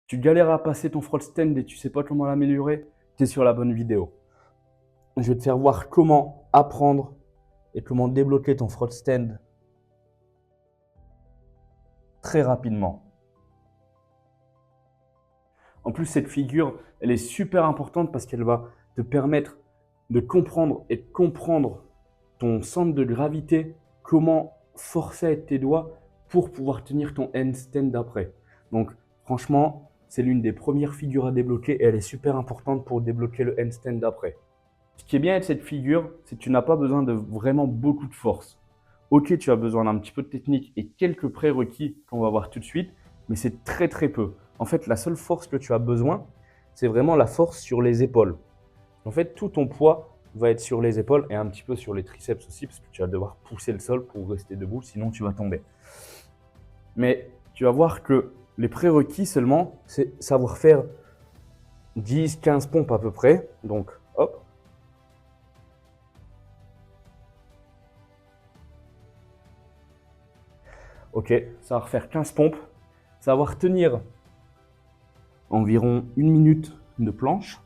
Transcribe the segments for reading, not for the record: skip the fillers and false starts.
Tu galères à passer ton front stand et tu sais pas comment l'améliorer, tu es sur la bonne vidéo. Je vais te faire voir comment apprendre et comment débloquer ton front stand très rapidement. En plus, cette figure, elle est super importante parce qu'elle va te permettre de comprendre et de comprendre ton centre de gravité, comment forcer avec tes doigts pour pouvoir tenir ton handstand après. Donc, franchement, c'est l'une des premières figures à débloquer et elle est super importante pour débloquer le handstand après. Ce qui est bien avec cette figure, c'est que tu n'as pas besoin de vraiment beaucoup de force. Ok, tu as besoin d'un petit peu de technique et quelques prérequis qu'on va voir tout de suite, mais c'est très très peu. En fait, la seule force que tu as besoin, c'est vraiment la force sur les épaules. En fait, tout ton poids va être sur les épaules et un petit peu sur les triceps aussi, parce que tu vas devoir pousser le sol pour rester debout, sinon tu vas tomber. Mais tu vas voir que les prérequis seulement, c'est savoir faire 10-15 pompes à peu près. Donc, hop. Ok, savoir faire 15 pompes, savoir tenir environ 1 minute de planche.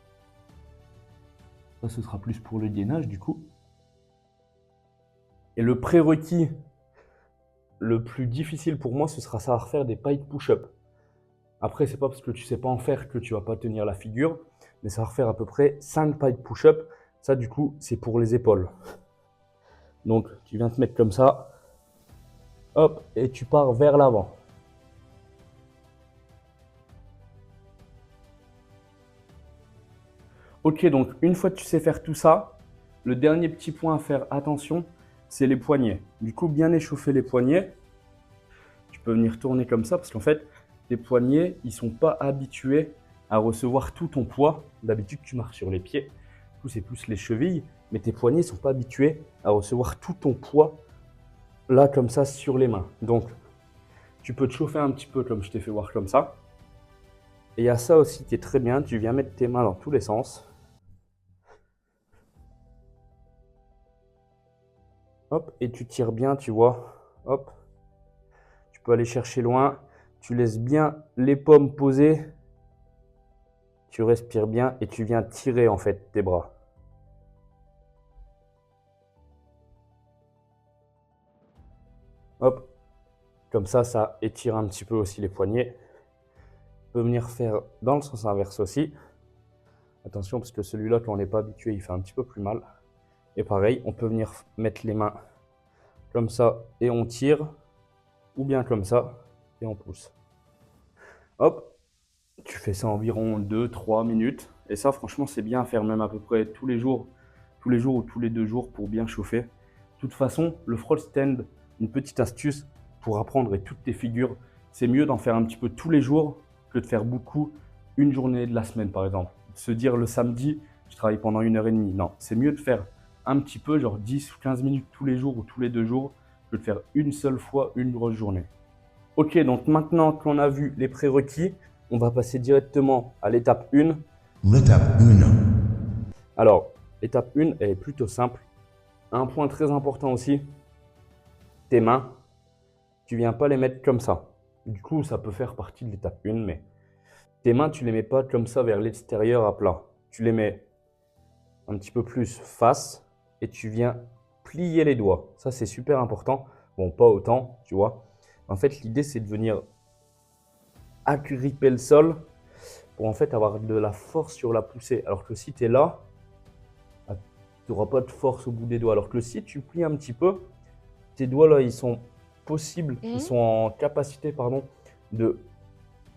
Ça, ce sera plus pour le gainage du coup. Et le prérequis le plus difficile pour moi, ce sera savoir faire des pike push-up. Après, c'est pas parce que tu sais pas en faire que tu vas pas tenir la figure, mais savoir faire à peu près 5 pike push-up. Ça, du coup, c'est pour les épaules. Donc, tu viens te mettre comme ça, hop, et tu pars vers l'avant. Ok, donc une fois que tu sais faire tout ça, le dernier petit point à faire attention, c'est les poignets. Du coup, bien échauffer les poignets. Tu peux venir tourner comme ça parce qu'en fait, tes poignets, ils ne sont pas habitués à recevoir tout ton poids. D'habitude, tu marches sur les pieds. Du coup, c'est plus les chevilles. Mais tes poignets ne sont pas habitués à recevoir tout ton poids là, comme ça, sur les mains. Donc, tu peux te chauffer un petit peu comme je t'ai fait voir comme ça. Et il y a ça aussi qui est très bien. Tu viens mettre tes mains dans tous les sens. Hop, et tu tires bien, tu vois. Hop. Tu peux aller chercher loin. Tu laisses bien les paumes posées. Tu respires bien et tu viens tirer en fait tes bras. Hop, comme ça étire un petit peu aussi les poignets. On peut venir faire dans le sens inverse aussi. Attention parce que celui-là, quand on n'est pas habitué, il fait un petit peu plus mal. Et pareil, on peut venir mettre les mains comme ça et on tire, ou bien comme ça et on pousse. Hop, tu fais ça environ 2-3 minutes. Et ça, franchement, c'est bien à faire même à peu près tous les jours ou tous les 2 jours pour bien chauffer. De toute façon, le front stand, une petite astuce pour apprendre et toutes tes figures, c'est mieux d'en faire un petit peu tous les jours que de faire beaucoup une journée de la semaine, par exemple. Se dire le samedi, je travaille pendant 1 heure et demie. Non, c'est mieux de faire un petit peu, genre 10 ou 15 minutes tous les jours ou tous les 2 jours, que de faire une seule fois une grosse journée. Ok, donc maintenant qu'on a vu les prérequis, on va passer directement à l'étape 1. L'étape 1. Alors, l'étape 1, elle est plutôt simple. Un point très important aussi, tes mains, tu viens pas les mettre comme ça. Du coup, ça peut faire partie de l'étape 1, mais tes mains, tu les mets pas comme ça vers l'extérieur à plat. Tu les mets un petit peu plus face et tu viens plier les doigts. Ça, c'est super important. Bon, pas autant, tu vois. En fait, l'idée, c'est de venir agripper le sol pour en fait avoir de la force sur la poussée. Alors que si tu es là, tu n'auras pas de force au bout des doigts. Alors que si tu plies un petit peu, tes doigts là, ils sont possibles, ils sont en capacité, pardon, de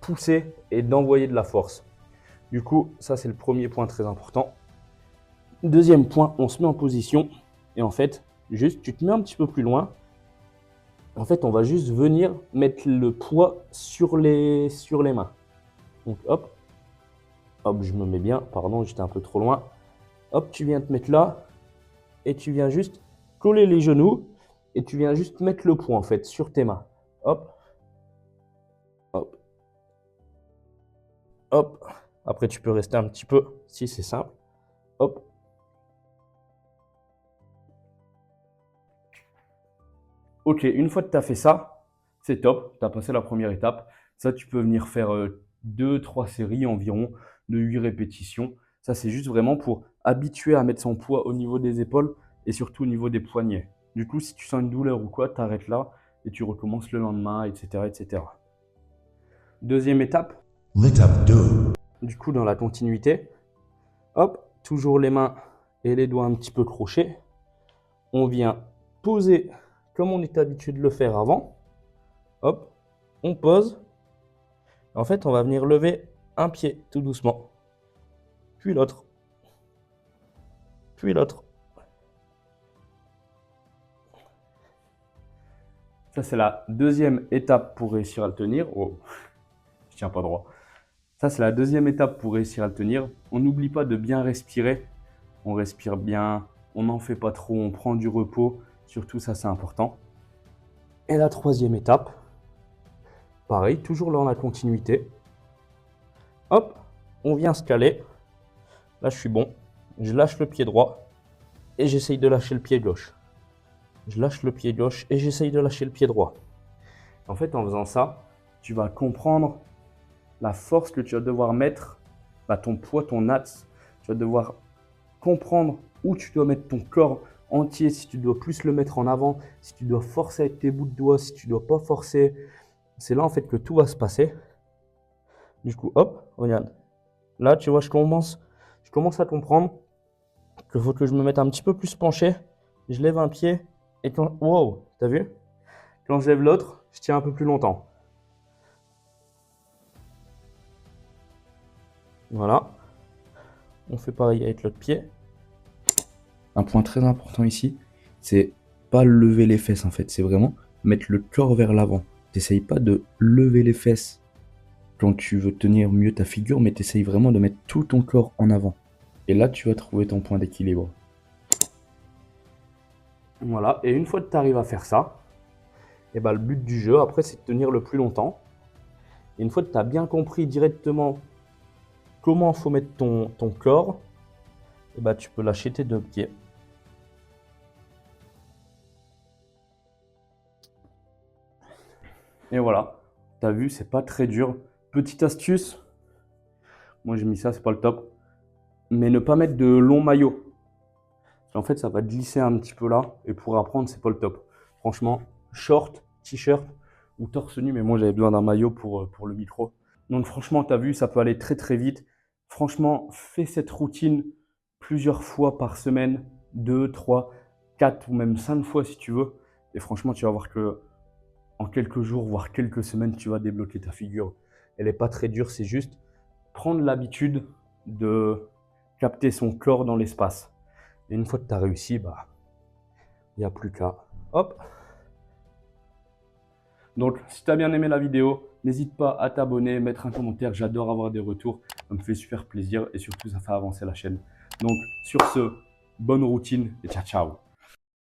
pousser et d'envoyer de la force. Du coup, ça c'est le premier point très important. Deuxième point, on se met en position et en fait, juste tu te mets un petit peu plus loin. En fait, on va juste venir mettre le poids sur les mains. Donc hop, hop, je me mets bien, pardon, j'étais un peu trop loin. Hop, tu viens te mettre là et tu viens juste coller les genoux et tu viens juste mettre le poids en fait sur tes mains. Hop, hop, hop. Après, tu peux rester un petit peu si c'est simple. Hop. Ok, une fois que tu as fait ça, c'est top. Tu as passé la première étape. Ça, tu peux venir faire 2-3 séries environ de 8 répétitions. Ça, c'est juste vraiment pour habituer à mettre son poids au niveau des épaules et surtout au niveau des poignets. Du coup, si tu sens une douleur ou quoi, tu arrêtes là et tu recommences le lendemain, etc., etc. Deuxième étape. L'étape 2. Du coup, dans la continuité, hop, toujours les mains et les doigts un petit peu crochés. On vient poser comme on est habitué de le faire avant. Hop, on pose. En fait, on va venir lever un pied tout doucement, puis l'autre, puis l'autre. Ça, c'est la deuxième étape pour réussir à le tenir. Oh, je tiens pas droit. Ça, c'est la deuxième étape pour réussir à le tenir. On n'oublie pas de bien respirer. On respire bien, on n'en fait pas trop, on prend du repos. Surtout, ça, c'est important. Et la troisième étape, pareil, toujours dans la continuité. Hop, on vient se caler. Là, je suis bon. Je lâche le pied droit et j'essaye de lâcher le pied gauche. Je lâche le pied gauche et j'essaye de lâcher le pied droit. En fait, en faisant ça, tu vas comprendre la force que tu vas devoir mettre, ton poids, ton axe. Tu vas devoir comprendre où tu dois mettre ton corps entier, si tu dois plus le mettre en avant, si tu dois forcer avec tes bouts de doigts, si tu dois pas forcer. C'est là en fait que tout va se passer. Du coup, hop, regarde. Là, tu vois, je commence à comprendre qu'il faut que je me mette un petit peu plus penché. Je lève un pied et quand... Wow, t'as vu? Quand je lève l'autre, je tiens un peu plus longtemps. Voilà. On fait pareil avec l'autre pied. Un point très important ici, c'est pas lever les fesses en fait. C'est vraiment mettre le corps vers l'avant. T'essayes pas de lever les fesses quand tu veux tenir mieux ta figure, mais t'essayes vraiment de mettre tout ton corps en avant. Et là, tu vas trouver ton point d'équilibre. Voilà, et une fois que tu arrives à faire ça, et le but du jeu, après, c'est de tenir le plus longtemps. Et une fois que tu as bien compris directement comment il faut mettre ton corps, et tu peux lâcher tes deux pieds. Et voilà, tu as vu, c'est pas très dur. Petite astuce, moi j'ai mis ça, c'est pas le top, mais ne pas mettre de longs maillots. En fait, ça va glisser un petit peu là, et pour apprendre, c'est pas le top. Franchement, short, t-shirt ou torse nu, mais moi j'avais besoin d'un maillot pour le micro. Donc franchement, tu as vu, ça peut aller très très vite. Franchement, fais cette routine plusieurs fois par semaine, 2, 3, 4 ou même 5 fois si tu veux. Et franchement, tu vas voir que en quelques jours, voire quelques semaines, tu vas débloquer ta figure. Elle n'est pas très dure, c'est juste prendre l'habitude de capter son corps dans l'espace. Et une fois que tu as réussi, il n'y a plus qu'à. Hop. Donc, si tu as bien aimé la vidéo, n'hésite pas à t'abonner, mettre un commentaire. J'adore avoir des retours. Ça me fait super plaisir et surtout, ça fait avancer la chaîne. Donc, sur ce, bonne routine et ciao, ciao.